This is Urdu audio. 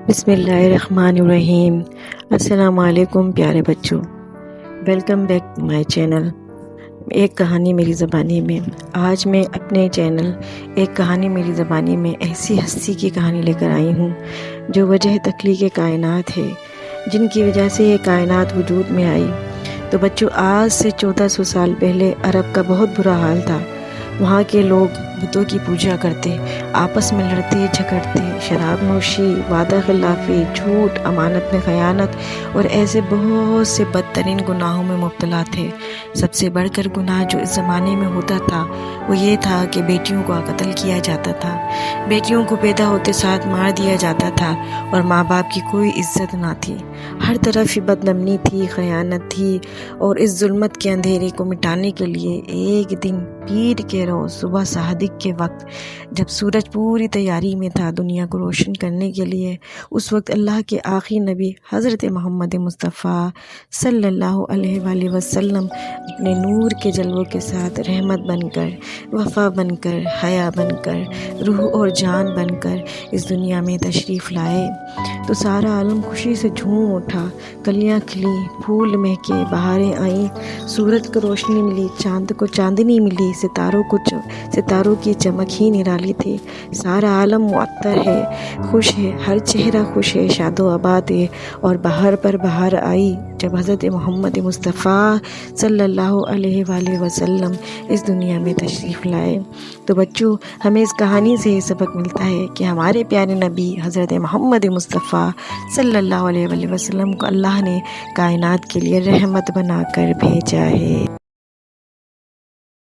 بسم اللہ الرحمن الرحیم۔ السلام علیکم پیارے بچوں، welcome back to my channel ایک کہانی میری زبانی میں۔ آج میں اپنے چینل ایک کہانی میری زبانی میں ایسی ہستی کی کہانی لے کر آئی ہوں جو وجہ تخلیق کائنات ہے، جن کی وجہ سے یہ کائنات وجود میں آئی۔ تو بچوں، آج سے 1400 سال پہلے عرب کا بہت برا حال تھا۔ وہاں کے لوگ بتوں کی پوجا کرتے، آپس میں لڑتے جھگڑتے، شراب نوشی، وعدہ خلافی، جھوٹ، امانت میں خیانت اور ایسے بہت سے بدترین گناہوں میں مبتلا تھے۔ سب سے بڑھ کر گناہ جو اس زمانے میں ہوتا تھا وہ یہ تھا کہ بیٹیوں کو قتل کیا جاتا تھا، بیٹیوں کو پیدا ہوتے ساتھ مار دیا جاتا تھا اور ماں باپ کی کوئی عزت نہ تھی۔ ہر طرف ہی بدنمنی تھی، خیانت تھی، اور اس ظلمت کے اندھیرے کو مٹانے کے لیے ایک دن پیر کے روز صبح صادق کے وقت، جب سورج پوری تیاری میں تھا دنیا کو روشن کرنے کے لیے، اس وقت اللہ کے آخری نبی حضرت محمد مصطفیٰ صلی اللہ علیہ وآلہ وسلم اپنے نور کے جلووں کے ساتھ رحمت بن کر، وفا بن کر، حیا بن کر، روح اور جان بن کر اس دنیا میں تشریف لائے تو سارا عالم خوشی سے جھوم اٹھا۔ کلیاں کھلی، پھول مہکے، بہاریں آئیں، سورج کو روشنی ملی، چاند کو چاندنی ملی، ستاروں کی چمک ہی نرالی تھی۔ سارا عالم معطر ہے، خوش ہے، ہر چہرہ خوش ہے، شاد و آباد ہے، اور بہار پر بہار آئی جب حضرت محمد مصطفیٰ صلی اللہ علیہ وآلہ وسلم اس دنیا میں تشریف لائے۔ تو بچوں، ہمیں اس کہانی سے یہ سبق ملتا ہے کہ ہمارے پیارے نبی حضرت محمد مصطفیٰ صلی اللہ علیہ وآلہ وسلم کو اللہ نے کائنات کے لیے رحمت بنا کر بھیجا ہے۔